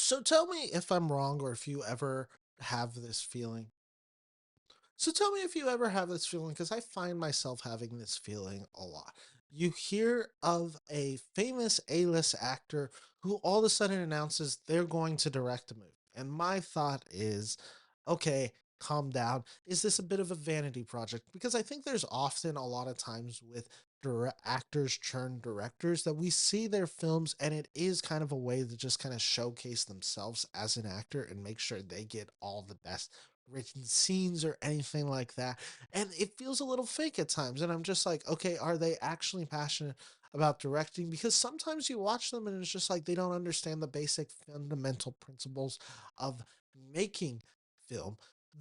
So tell me if I'm wrong or if you ever have this feeling. So tell me if you ever have this feeling, because I find myself having this feeling a lot. You hear of a famous A-list actor who all of a sudden announces they're going to direct a movie. And my thought is, okay, calm down. Is this a bit of a vanity project? Because I think there's often a lot of times with actors churn directors that we see their films and it is kind of a way to just kind of showcase themselves as an actor and make sure they get all the best written scenes or anything like that. And it feels a little fake at times. And I'm just like, okay, are they actually passionate about directing? Because sometimes you watch them and it's just like they don't understand the basic fundamental principles of making film.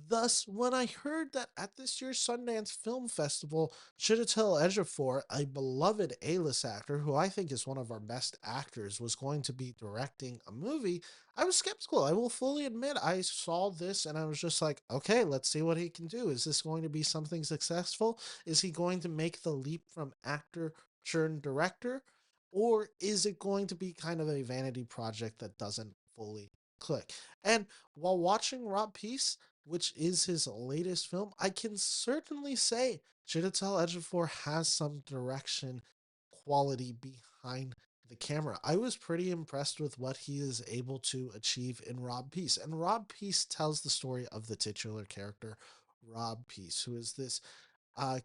Thus, when I heard that at this year's Sundance Film Festival, Chiwetel Ejiofor, a beloved A-list actor who I think is one of our best actors, was going to be directing a movie, I was skeptical. I will fully admit I saw this and I was just like, okay, let's see what he can do. Is this going to be something successful? Is he going to make the leap from actor turned director? Or is it going to be kind of a vanity project that doesn't fully click? And while watching Rob Peace, which is his latest film, I can certainly say Chiwetel Ejiofor has some direction quality behind the camera. I was pretty impressed with what he is able to achieve in Rob Peace. And Rob Peace tells the story of the titular character, Rob Peace, who is this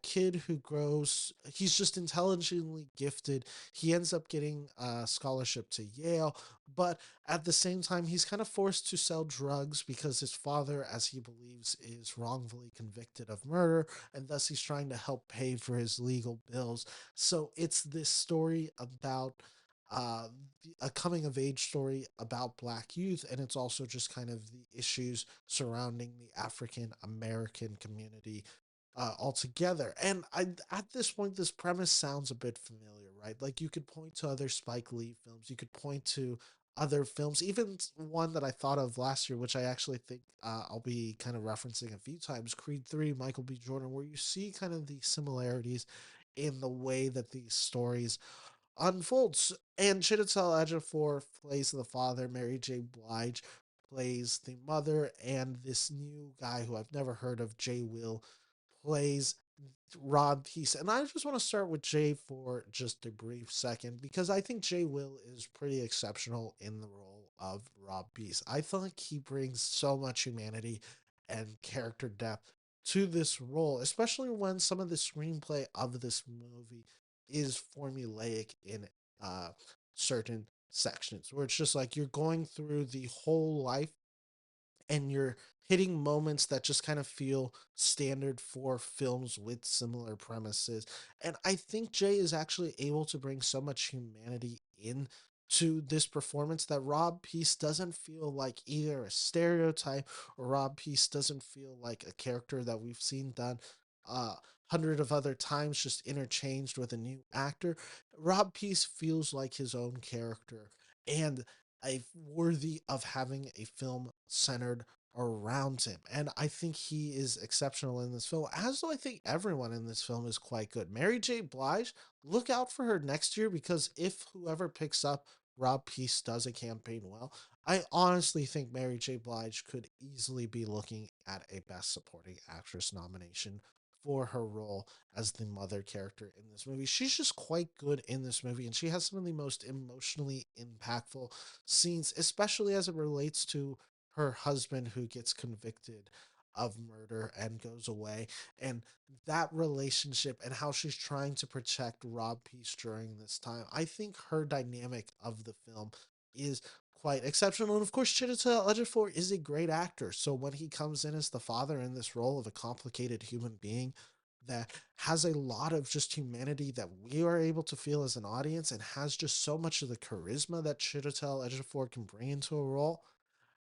kid who grows, he's just intelligently gifted. He ends up getting a scholarship to Yale, but at the same time, he's kind of forced to sell drugs because his father, as he believes, is wrongfully convicted of murder, and thus he's trying to help pay for his legal bills. So it's this story about uh, a coming of age story about black youth, and it's also just kind of the issues surrounding the African American community altogether. And at this point, this premise sounds a bit familiar, right? Like you could point to other Spike Lee films, you could point to other films, even one that I thought of last year, which I actually think I'll be kind of referencing a few times, Creed 3, Michael B. Jordan, where you see kind of the similarities in the way that these stories unfolds. And Chiwetel Ejiofor plays the father, Mary J. Blige plays the mother, and this new guy who I've never heard of, Jay Will, plays Rob Peace. And I just want to start with Jay for just a brief second because I think Jay Will is pretty exceptional in the role of Rob Peace. I feel like he brings so much humanity and character depth to this role, especially when some of the screenplay of this movie is formulaic in uh, certain sections, where it's just like you're going through the whole life and you're hitting moments that just kind of feel standard for films with similar premises. And I think Jay is actually able to bring so much humanity in to this performance that Rob Peace doesn't feel like either a stereotype or Rob Peace doesn't feel like a character that we've seen done hundred of other times just interchanged with a new actor. Rob Peace feels like his own character and a worthy of having a film centered around him. And I think he is exceptional in this film, as do I think everyone in this film is quite good. Mary J. Blige, look out for her next year because if whoever picks up Rob Peace does a campaign well, I honestly think Mary J. Blige could easily be looking at a Best Supporting Actress nomination for her role as the mother character in this movie. She's just quite good in this movie, and she has some of the most emotionally impactful scenes, especially as it relates to her husband who gets convicted of murder and goes away, and that relationship and how she's trying to protect Rob Peace during this time. I think her dynamic of the film is quite exceptional. And of course, Chiwetel Ejiofor is a great actor. So when he comes in as the father in this role of a complicated human being that has a lot of just humanity that we are able to feel as an audience and has just so much of the charisma that Chiwetel Ejiofor can bring into a role,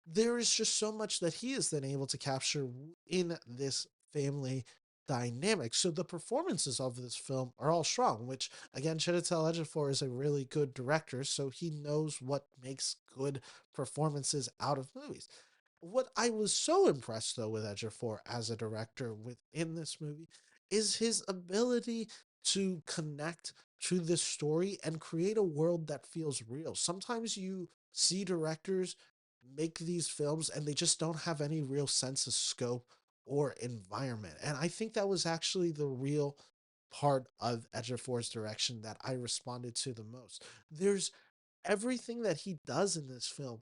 there is just so much that he is then able to capture in this family dynamic. So the performances of this film are all strong, which again, Chiwetel Ejiofor is a really good director, so he knows what makes good performances out of movies. What I was so impressed though with Ejiofor as a director within this movie is his ability to connect to this story and create a world that feels real. Sometimes you see directors make these films and they just don't have any real sense of scope or environment. And I think that was actually the real part of Ejiofor's direction that I responded to the most. There's everything that he does in this film,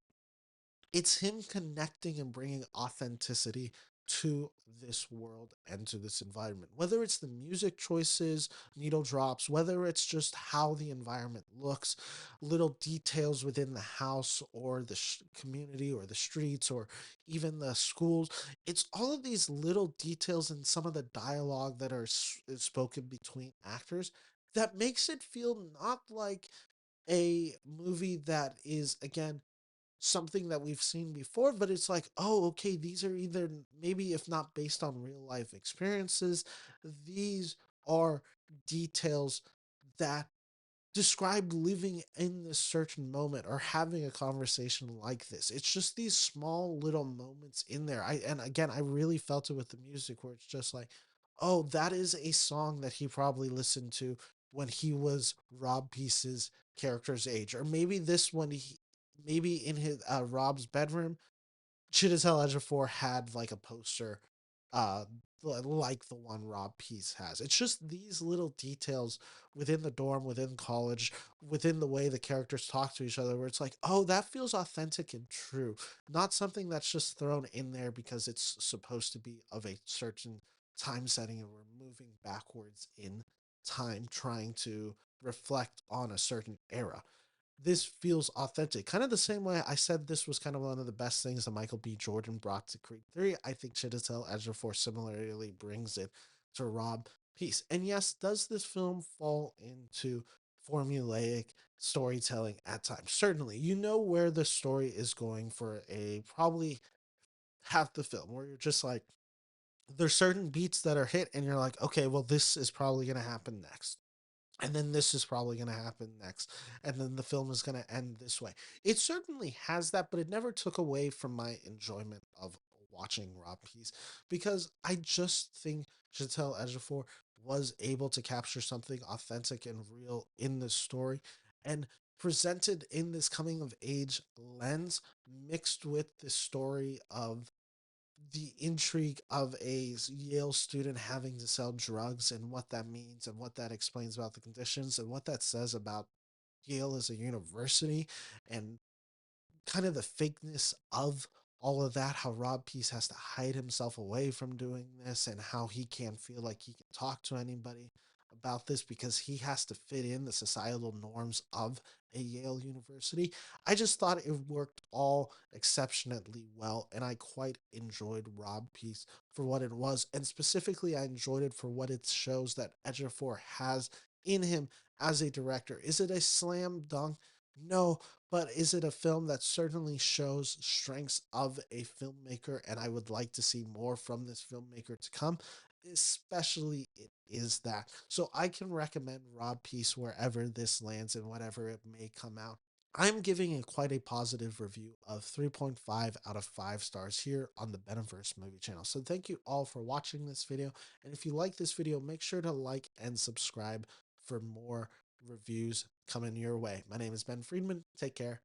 it's him connecting and bringing authenticity to this world and to this environment. Whether it's the music choices, needle drops, whether it's just how the environment looks, little details within the house or the community or the streets or even the schools. It's all of these little details and some of the dialogue that are spoken between actors that makes it feel not like a movie that is, again, something that we've seen before, but it's like, oh, okay, these are either, maybe if not based on real life experiences, these are details that describe living in this certain moment or having a conversation like this. It's just these small little moments in there. And again, I really felt it with the music where it's just like, oh, that is a song that he probably listened to when he was Rob Peace's character's age. Or maybe this one, maybe in his Rob's bedroom, Chiwetel Ejiofor had like a poster, uh, like the one Rob Peace has. It's just these little details within the dorm, within college, within the way the characters talk to each other, where it's like, oh, that feels authentic and true, not something that's just thrown in there because it's supposed to be of a certain time setting and we're moving backwards in time, trying to reflect on a certain era. This feels authentic. Kind of the same way I said this was kind of one of the best things that Michael B. Jordan brought to Creed 3. I think Chiwetel Ejiofor similarly brings it to Rob Peace. And yes, does this film fall into formulaic storytelling at times? Certainly. You know where the story is going for a probably half the film, where you're just like, there's certain beats that are hit, and you're like, okay, well, this is probably going to happen next, and then this is probably going to happen next, and then the film is going to end this way. It certainly has that, but it never took away from my enjoyment of watching Rob Peace, because I just think Chiwetel Ejiofor was able to capture something authentic and real in this story, and presented in this coming of age lens, mixed with the story of the intrigue of a Yale student having to sell drugs and what that means and what that explains about the conditions and what that says about Yale as a university, and kind of the fakeness of all of that, how Rob Peace has to hide himself away from doing this, and how he can't feel like he can talk to anybody about this because he has to fit in the societal norms of a Yale University. I just thought it worked all exceptionally well, and I quite enjoyed Rob Peace for what it was, and specifically, I enjoyed it for what it shows that Ejiofor has in him as a director. Is it a slam dunk? No, but is it a film that certainly shows strengths of a filmmaker? And I would like to see more from this filmmaker to come, especially it is that. So I can recommend Rob Peace wherever this lands and whatever it may come out. I'm giving it quite a positive review of 3.5 out of 5 stars here on the Beneverse Movie Channel. So thank you all for watching this video. And if you like this video, make sure to like and subscribe for more reviews coming your way. My name is Ben Friedman. Take care.